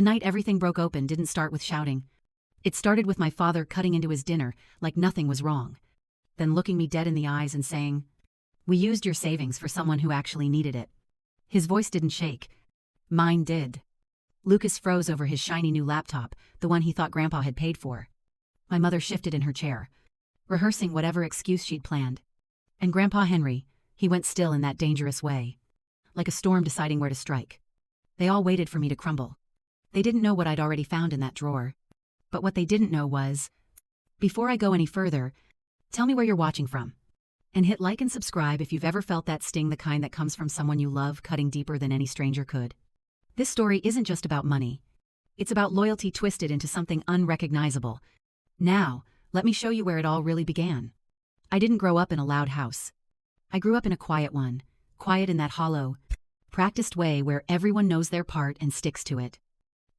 The night everything broke open didn't start with shouting. It started with my father cutting into his dinner like nothing was wrong, then looking me dead in the eyes and saying, "We used your savings for someone who actually needed it." His voice didn't shake. Mine did. Lucas froze over his shiny new laptop, the one he thought Grandpa had paid for. My mother shifted in her chair, rehearsing whatever excuse she'd planned. And Grandpa Henry, he went still in that dangerous way, like a storm deciding where to strike. They all waited for me to crumble. They didn't know what I'd already found in that drawer. But what they didn't know was, before I go any further, tell me where you're watching from. And hit like and subscribe if you've ever felt that sting, the kind that comes from someone you love, cutting deeper than any stranger could. This story isn't just about money. It's about loyalty twisted into something unrecognizable. Now, let me show you where it all really began. I didn't grow up in a loud house. I grew up in a quiet one, quiet in that hollow, practiced way where everyone knows their part and sticks to it.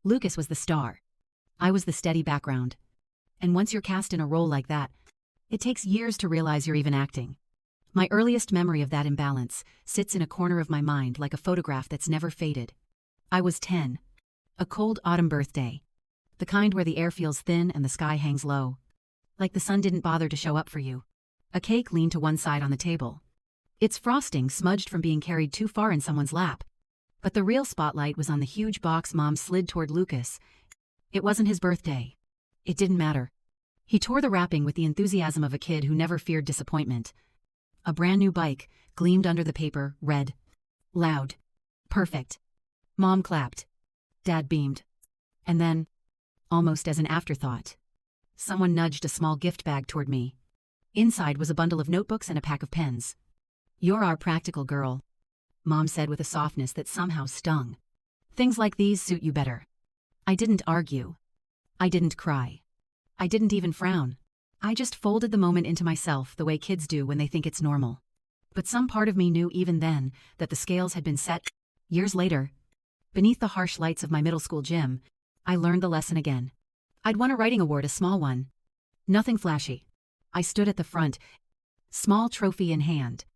Lucas was the star. I was the steady background. And once you're cast in a role like that, it takes years to realize you're even acting. My earliest memory of that imbalance sits in a corner of my mind like a photograph that's never faded. I was 10. A cold autumn birthday. The kind where the air feels thin and the sky hangs low. Like the sun didn't bother to show up for you. A cake leaned to one side on the table, its frosting smudged from being carried too far in someone's lap. But the real spotlight was on the huge box Mom slid toward Lucas. It wasn't his birthday. It didn't matter. He tore the wrapping with the enthusiasm of a kid who never feared disappointment. A brand new bike gleamed under the paper, red. Loud. Perfect. Mom clapped. Dad beamed. And then, almost as an afterthought, someone nudged a small gift bag toward me. Inside was a bundle of notebooks and a pack of pens. "You're our practical girl," Mom said with a softness that somehow stung. "Things like these suit you better." I didn't argue. I didn't cry. I didn't even frown. I just folded the moment into myself the way kids do when they think it's normal. But some part of me knew even then that the scales had been set. Years later, beneath the harsh lights of my middle school gym, I learned the lesson again. I'd won a writing award, a small one. Nothing flashy. I stood at the front, small trophy in hand,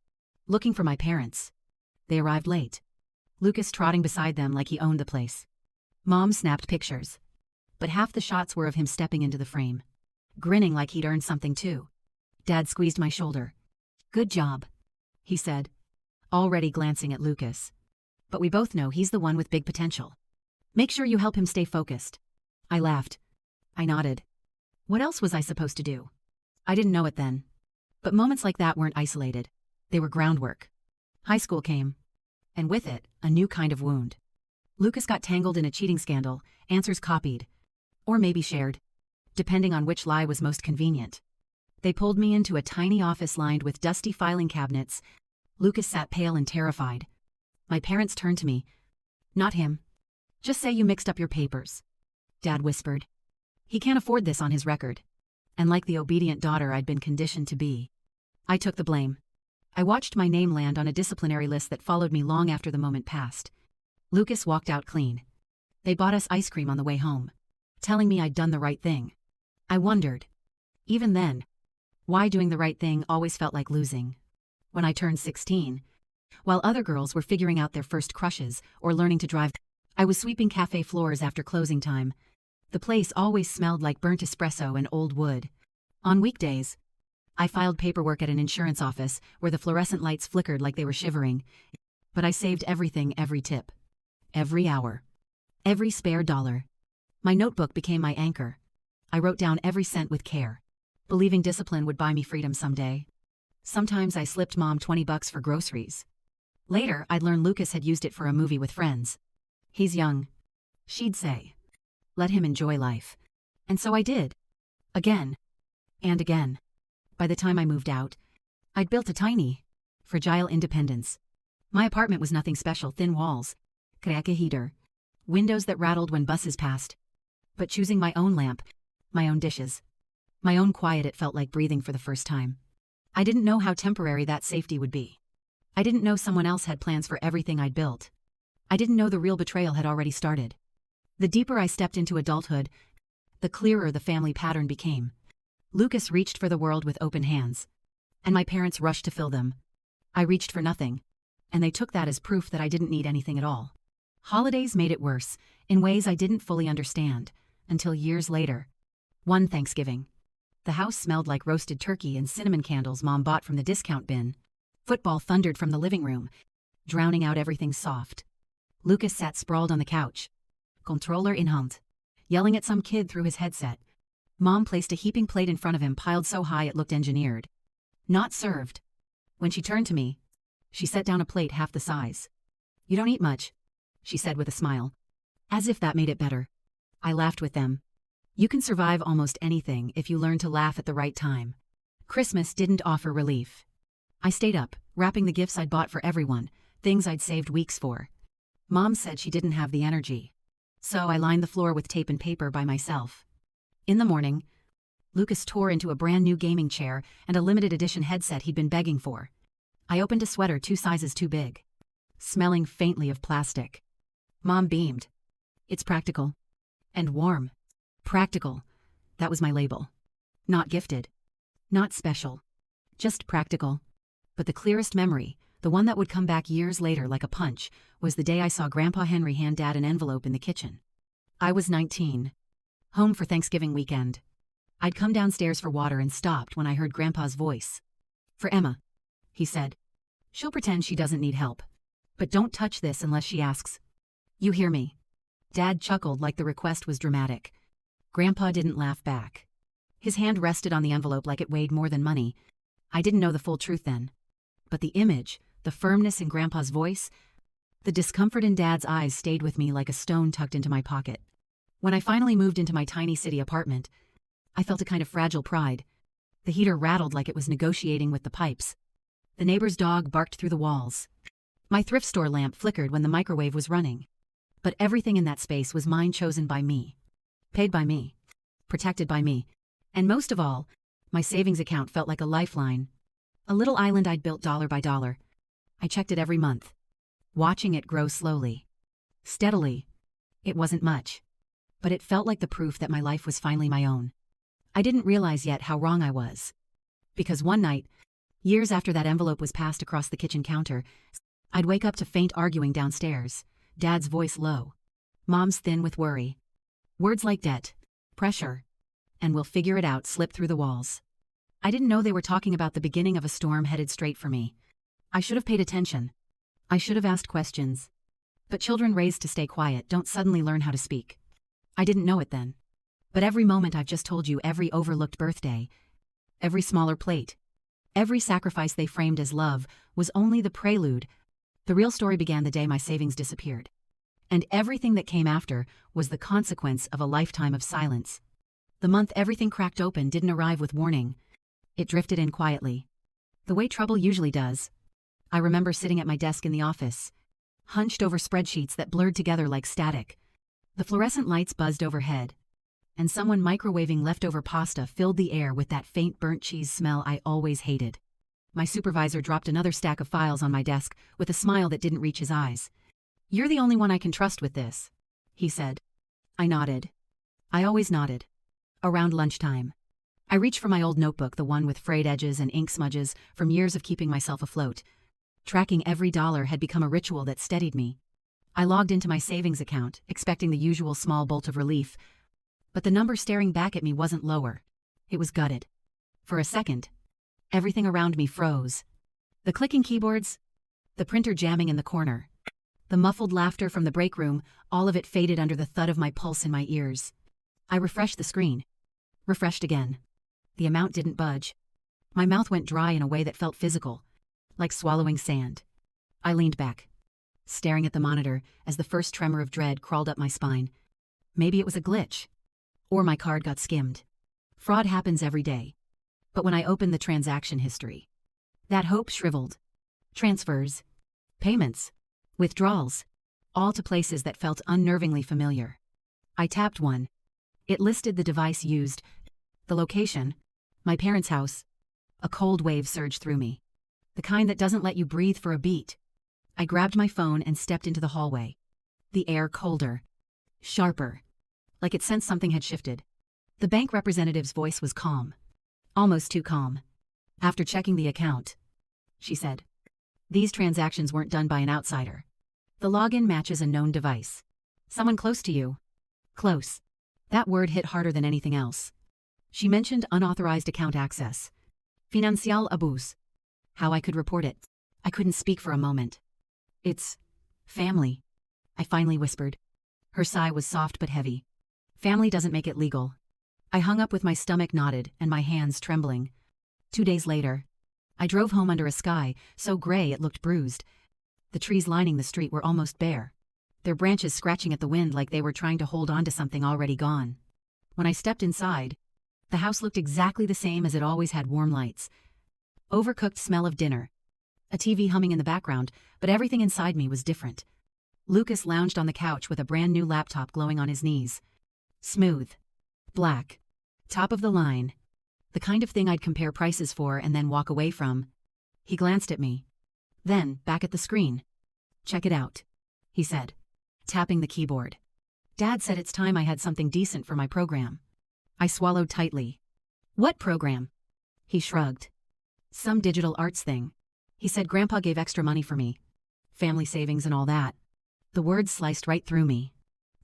looking for my parents. They arrived late, Lucas trotting beside them like he owned the place. Mom snapped pictures, but half the shots were of him stepping into the frame, grinning like he'd earned something too. Dad squeezed my shoulder. "Good job," he said, already glancing at Lucas. "But we both know he's the one with big potential. Make sure you help him stay focused." I laughed. I nodded. What else was I supposed to do? I didn't know it then. But moments like that weren't isolated. They were groundwork. High school came, and with it, a new kind of wound. Lucas got tangled in a cheating scandal, answers copied, or maybe shared, depending on which lie was most convenient. They pulled me into a tiny office lined with dusty filing cabinets. Lucas sat pale and terrified. My parents turned to me. "Not him. Just say you mixed up your papers," Dad whispered. "He can't afford this on his record." And like the obedient daughter I'd been conditioned to be, I took the blame. I watched my name land on a disciplinary list that followed me long after the moment passed. Lucas walked out clean. They bought us ice cream on the way home, telling me I'd done the right thing. I wondered, even then, why doing the right thing always felt like losing. When I turned 16, while other girls were figuring out their first crushes or learning to drive, I was sweeping cafe floors after closing time. The place always smelled like burnt espresso and old wood. On weekdays, I filed paperwork at an insurance office where the fluorescent lights flickered like they were shivering. But I saved everything, every tip, every hour, every spare dollar. My notebook became my anchor. I wrote down every cent with care, believing discipline would buy me freedom someday. Sometimes I slipped Mom $20 for groceries. Later, I'd learn Lucas had used it for a movie with friends. "He's young," she'd say. "Let him enjoy life." And so I did. Again. And again. By the time I moved out, I'd built a tiny, fragile independence. My apartment was nothing special, thin walls, crack a heater, windows that rattled when buses passed. But choosing my own lamp, my own dishes, my own quiet, it felt like breathing for the first time. I didn't know how temporary that safety would be. I didn't know someone else had plans for everything I'd built. I didn't know the real betrayal had already started. The deeper I stepped into adulthood, the clearer the family pattern became. Lucas reached for the world with open hands, and my parents rushed to fill them. I reached for nothing, and they took that as proof that I didn't need anything at all. Holidays made it worse, in ways I didn't fully understand, until years later. One Thanksgiving. The house smelled like roasted turkey and cinnamon candles Mom bought from the discount bin. Football thundered from the living room, drowning out everything soft. Lucas sat sprawled on the couch, controller in hand, yelling at some kid through his headset. Mom placed a heaping plate in front of him piled so high it looked engineered. Not served. When she turned to me, she set down a plate half the size. "You don't eat much," she said with a smile. As if that made it better. I laughed with them. You can survive almost anything if you learn to laugh at the right time. Christmas didn't offer relief. I stayed up, wrapping the gifts I'd bought for everyone, things I'd saved weeks for. Mom said she didn't have the energy. So I lined the floor with tape and paper by myself. In the morning, Lucas tore into a brand new gaming chair and a limited edition headset he'd been begging for. I opened a sweater 2 sizes too big, smelling faintly of plastic. Mom beamed. "It's practical. And warm. Practical." That was my label. Not gifted. Not special. Just practical. But the clearest memory, the one that would come back years later like a punch, was the day I saw Grandpa Henry hand Dad an envelope in the kitchen. I was 19. Home for Thanksgiving weekend. I'd come downstairs for water and stopped when I heard Grandpa's voice. "For Emma," he said. "She'll pretend she doesn't need help. But don't touch this unless she asks. You hear me?" Dad chuckled like the request was dramatic. Grandpa didn't laugh back. His hand rested on the envelope like it weighed more than money. I didn't know the full truth then. But the image, the firmness in Grandpa's voice, the discomfort in Dad's eyes stayed with me like a stone tucked into my pocket. When I finally moved into my tiny city apartment, I felt a kind of fragile pride. The heater rattled like it was negotiating with the pipes. The neighbor's dog barked through the walls. My thrift store lamp flickered when the microwave was running. But everything in that space was mine, chosen by me. Paid by me. Protected by me. And most of all, my savings account felt like a lifeline. A little island I'd built dollar by dollar. I checked it every month, watching it grow slowly. Steadily. It wasn't much. But it felt like the proof that my life was finally my own. I didn't realize yet how wrong I was. Because one night, years after that envelope was passed across the kitchen counter, I'd wake up to faint arguing downstairs, Dad's voice low, Mom's thin with worry. Words like debt, pressure, and "we'll figure it out" slip through the walls. I didn't know they were talking about the beginning of a storm headed straight for me. I should have paid attention. I should have asked questions. But children raised to stay quiet don't suddenly learn how to speak. I didn't know it then. But every moment I've just told you, every overlooked birthday, every smaller plate, every sacrifice they framed as love, was only the prelude. The real story began the day my savings disappeared. And everything that came after was the consequence of a lifetime of silence. The month everything cracked open didn't arrive with warning. It drifted in quietly. The way trouble usually does. I remember sitting at my desk in the office, hunched over spreadsheets that blurred together like static. The fluorescent lights buzzed overhead, and someone microwaving leftover pasta filled the air with that faint burnt cheese smell I always hated. My supervisor dropped another stack of files on my desk with a smile that didn't reach his eyes. "You're the only one I can trust with this," he said. I nodded. I always nodded. Around lunchtime, I reached for my old notebook, the one with frayed edges and ink smudges from years of keeping myself afloat. Tracking every dollar had become a ritual that steadied me. I logged into my savings account, expecting the usual small bolt of relief. But the number staring back at me wasn't lower. It was gutted. For a second, everything around me froze. The clicking keyboards, the printer jamming in the corner, the muffled laughter from the break room, all of it faded under the thud of my pulse in my ears. I refreshed the screen. Refreshed again. The amount didn't budge. My mouth went dry in a way that felt physical, like swallowing sand. I leaned back, staring at the monitor as the first tremor of dread crawled up my spine. Maybe it was a glitch. Or my card got skimmed. Fraud happens every day. But when I opened the transaction history, that hope shriveled. Transfers, payments, withdrawals, all to places that felt unnervingly familiar. I tapped one. It listed the device used, the location, my parents' house. A cold wave surged through me. The kind that doesn't let you breathe for a beat. I grabbed my phone and stepped into the hallway. The air colder, sharper, like it sensed something had shifted. The bank representative's voice was calm. Almost too calm. "After checking the account," she said, "these transactions weren't done by an outsider. The login matches a known device. Someone close to you. Close. That word hit harder than anything else. She mentioned unauthorized account access. Financial abuse. How I could report it. I couldn't speak for a moment. It's family, I finally whispered. Her sigh was soft but heavy. Family doesn't make it legal. I hung up with my stomach knotted and my hands trembling. 2 days later, I drove home under a sky so gray it looked bruised. The trees lining the street were almost bare, their branches scratching at the wind like they were trying to hold on to something already gone. When I stepped inside, the house looked exactly the same as it always had: warm lights, overcooked smell of dinner, a TV humming in the background, but everything inside me was different. Lucas lounged on the couch with a brand new laptop glowing on his knees. Smooth. Black. Top of the line. The kind of thing I'd compare prices for and then walk away from. He glanced at me. Then, back at the screen. Check it out, he said, tapping the keyboard. Dad said it's time I had something decent for my program. I swallowed tightly. What program? He shrugged. Some digital arts thing. He said Grandpa gave extra money for me. Family savings and all that. The words sliced right through me.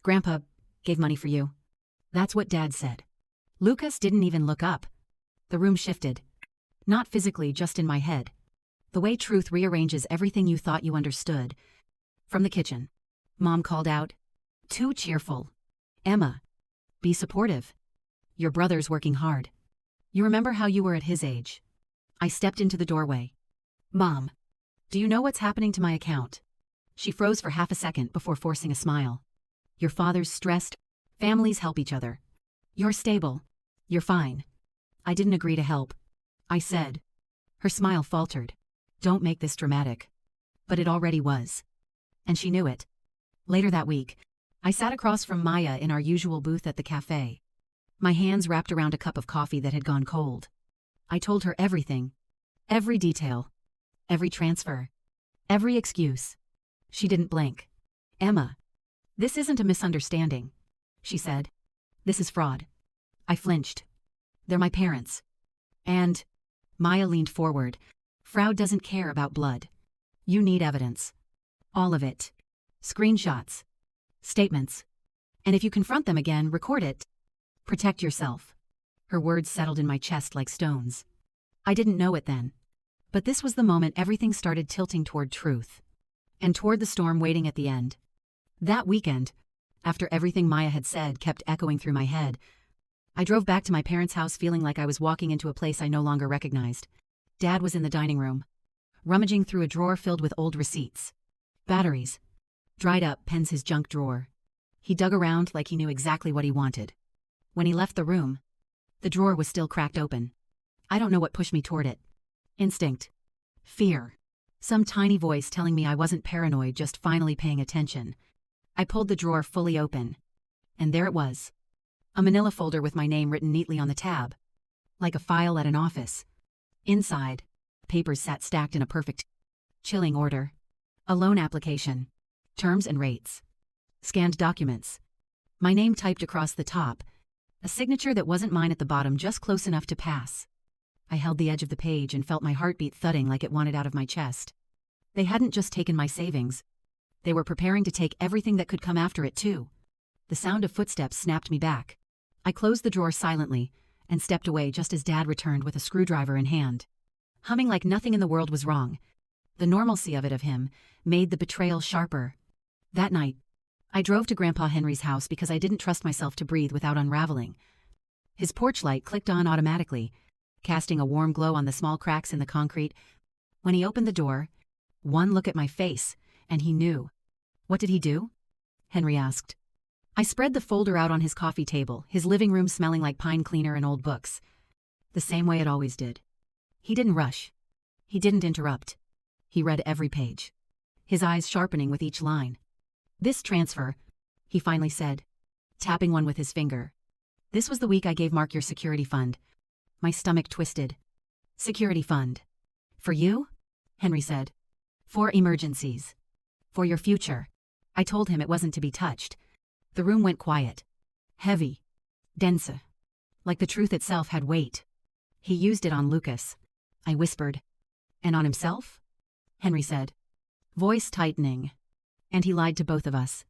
Grandpa gave money for you. That's what Dad said. Lucas didn't even look up. The room shifted. Not physically, just in my head. The way truth rearranges everything you thought you understood. From the kitchen, Mom called out, "Too cheerful. Emma, be supportive. Your brother's working hard. You remember how you were at his age." I stepped into the doorway. "Mom, do you know what's happening to my account?" She froze for half a second before forcing a smile. "Your father's stressed. Families help each other. You're stable. You're fine." I didn't agree to help. I said. Her smile faltered. "Don't make this dramatic." But it already was. And she knew it. Later that week, I sat across from Maya in our usual booth at the cafe. My hands wrapped around a cup of coffee that had gone cold. I told her everything. Every detail. Every transfer. Every excuse. She didn't blink. "Emma, this isn't a misunderstanding," she said. "This is fraud." I flinched. "They're my parents." And Maya leaned forward. "Fraud doesn't care about blood. You need evidence. All of it. Screenshots. Statements. And if you confront them again, record it. Protect yourself." Her words settled in my chest like stones. I didn't know it then. But this was the moment everything started tilting toward truth. And toward the storm waiting at the end. That weekend, after everything Maya had said kept echoing through my head, I drove back to my parents' house feeling like I was walking into a place I no longer recognized. Dad was in the dining room, rummaging through a drawer filled with old receipts. Batteries. Dried up pens, his junk drawer. He dug around like he knew exactly what he wanted. When he left the room, the drawer was still cracked open. I don't know what pushed me toward it. Instinct. Fear. Some tiny voice telling me I wasn't paranoid, just finally paying attention. I pulled the drawer fully open. And there it was. A manila folder with my name written neatly on the tab. Like a file at an office. Inside, papers sat stacked in a perfect, chilling order. A loan application. Terms and rates. Scanned documents. My name typed across the top. A signature that wasn't mine at the bottom, just close enough to pass. I held the edge of the page and felt my heartbeat thudding like it wanted out of my chest. They hadn't just taken my savings. They were preparing to take everything that could come after it too. The sound of footsteps snapped me back. I closed the drawer silently and stepped away just as Dad returned with a screwdriver in hand. Humming like nothing in the world was wrong. The normalcy of him made the betrayal sharper. That night, I drove to Grandpa Henry's house because I didn't trust myself to breathe without unraveling. His porch light clicked on automatically, casting a warm glow on the small cracks in the concrete. When he opened the door, one look at my face, and he knew. "What did he do?" Henry asked. I spread the folder out on his coffee table, his living room smelling like pine cleaner and old books. The same way it always did. He didn't rush. He didn't interrupt. He read every page, his eyes sharpening with each line. "This transfer," he finally said, tapping one with his finger. "This was the week I gave Mark your security fund." My stomach twisted. "Security fund. For you?" Henry said. "For emergencies. For your future." I told him it wasn't to be touched. The room went quiet. Heavy. Dense. Like the truth itself had weight. "He used it on Lucas," I whispered. "And on himself?" Henry said, voice tightening. And he lied to both of us.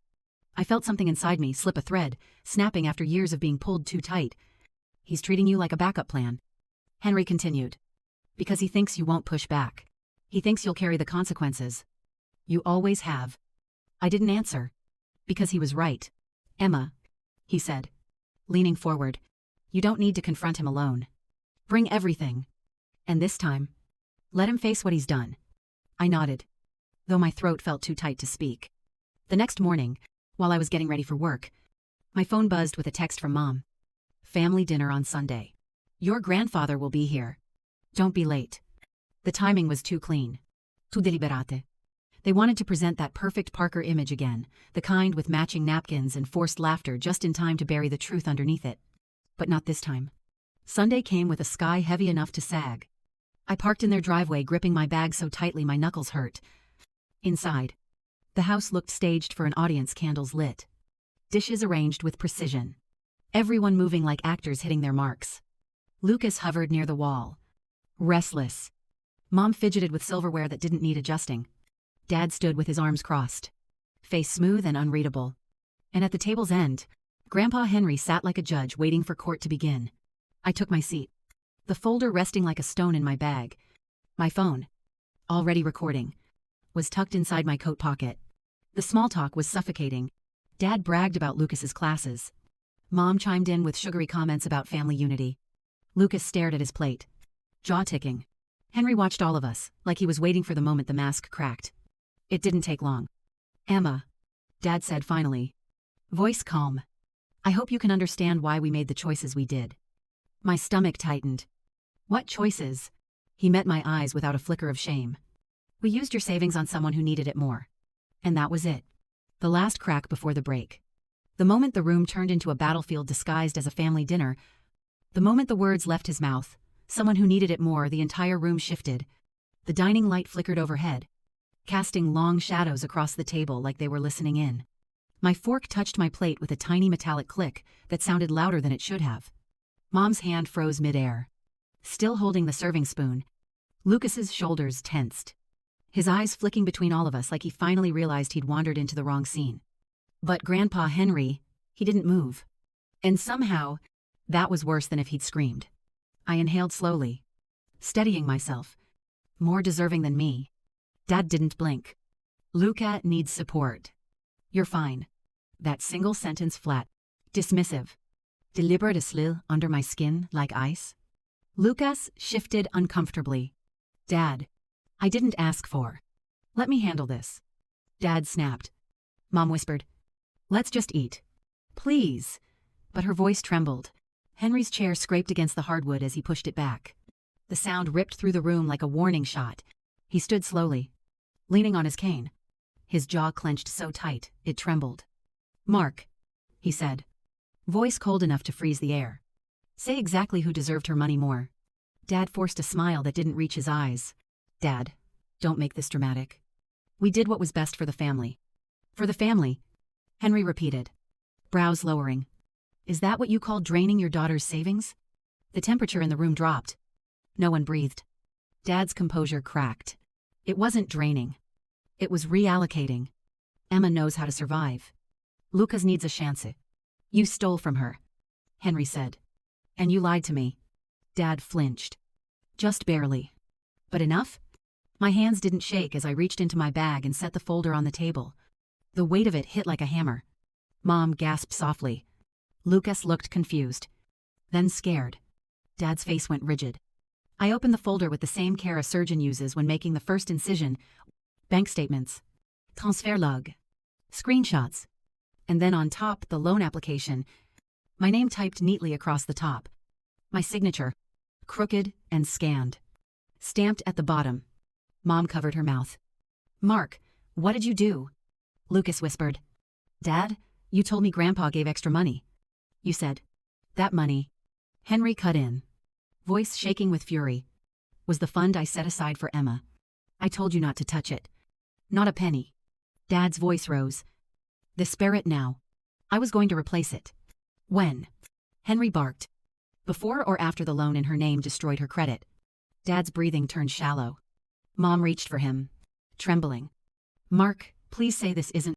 I felt something inside me slip a thread, snapping after years of being pulled too tight. He's treating you like a backup plan, Henry continued. Because he thinks you won't push back. He thinks you'll carry the consequences. You always have. I didn't answer. Because he was right. Emma, he said, leaning forward. You don't need to confront him alone. Bring everything. And this time, let him face what he's done. I nodded, though my throat felt too tight to speak. The next morning, while I was getting ready for work, my phone buzzed with a text from Mom. Family dinner on Sunday. Your grandfather will be here. Don't be late. The timing was too clean. Too deliberate. They wanted to present that perfect Parker image again, the kind with matching napkins and forced laughter just in time to bury the truth underneath it. But not this time. Sunday came with a sky heavy enough to sag. I parked in their driveway, gripping my bag so tightly my knuckles hurt. Inside, the house looked staged for an audience, candles lit. Dishes arranged with precision. Everyone moving like actors hitting their marks. Lucas hovered near the wall. Restless. Mom fidgeted with silverware that didn't need adjusting. Dad stood with his arms crossed, face smooth and unreadable. And at the table's end, Grandpa Henry sat like a judge waiting for court to begin. I took my seat, the folder resting like a stone in my bag. My phone, already recording, was tucked inside my coat pocket. The small talk was suffocating. Dad bragged about Lucas's classes. Mom chimed in with sugary comments about family unity. Lucas stared at his plate, jaw ticking. Henry watched all of us, like he was waiting for the moment the mask cracked. It didn't take long. Emma, Dad said finally, voice calm. I hope you can understand why we made the choices we did. My stomach tightened. What choices? He met my eyes without a flicker of shame. We used your savings on someone who needed it more. And that was it. The last crack before the break. The moment the room turned into a battlefield disguised as a family dinner, the moment the words left his mouth, someone who needed it more, the entire room shifted. The dining light flickered overhead, casting long shadows across the table like they were listening in. My fork touched my plate with a tiny metallic click that sounded louder than it should have. Mom's hand froze midair. Still holding the serving spoon, Lucas's shoulders tensed. His eyes flicking between all of us like he finally realized he'd wandered into the wrong scene. But Grandpa Henry, he didn't move. And somehow, that was worse than if he'd screamed. I inhaled slowly, steadying myself. More deserving than me. Dad didn't blink. Luca needs support. You're fine. That single sentence flat, dismissive, deliberate, a slil under my skin like ice. Lucas shifted uncomfortably. Dad, I didn't ask for. Let me handle this. Dad snapped. Mom whispered, let's just eat. Please. But her voice trembled. Henry's chair scraped against the hardwood as he pushed it back. The sound ripped through the room like a warning shot. He stood slowly, leaning on his cane. His jaw clenched so tight, it trembled. Mark, he said, voice cold enough to freeze the air. Say exactly who deserved her money more. Dad forced a smile that didn't reach his eyes. Dad, don't make this dramatic. We did what was best for the family. For the family, Henry repeated, brows lowering. Is that what you call draining your daughter's savings? The temperature in the room dropped. No one breathed. Dad's composure cracked. It wasn't draining. It was reallocating. Emma knows how to survive. Lucas needs a chance. You stole from her, Henry said. And you lied to me. Dad flinched. Just barely. But enough? My hands didn't shake as I reached into my bag and set the folder on the table. The weight of it hit like a hammer. Mom gasped softly. Lucas looked confused. Then scared. Dad's face went rigid. I opened the folder with the same care a surgeon uses when making the first incision. Bank statements. Transfer log. Screenshots. And then on top, the loan application. My name typed neatly across the top. My signature. Crooked and scanned. Stamped at the bottom. Mom covered her mouth. Mark, what did you do? Lucas whispered. Dad, you told me Grandpa gave extra money. You said. That money. Henry cut in, voice shaking with fury. Was the fund I set aside for Emma. I told you not to touch it. Not a penny. Dad's voice rose. Spare it now. I was going to replace it. When? Henry barked. Before or after the loan in her name destroyed her credit? Dad's breathing turned shallow. Mom reached for him, trembling. Mark, please say this isn't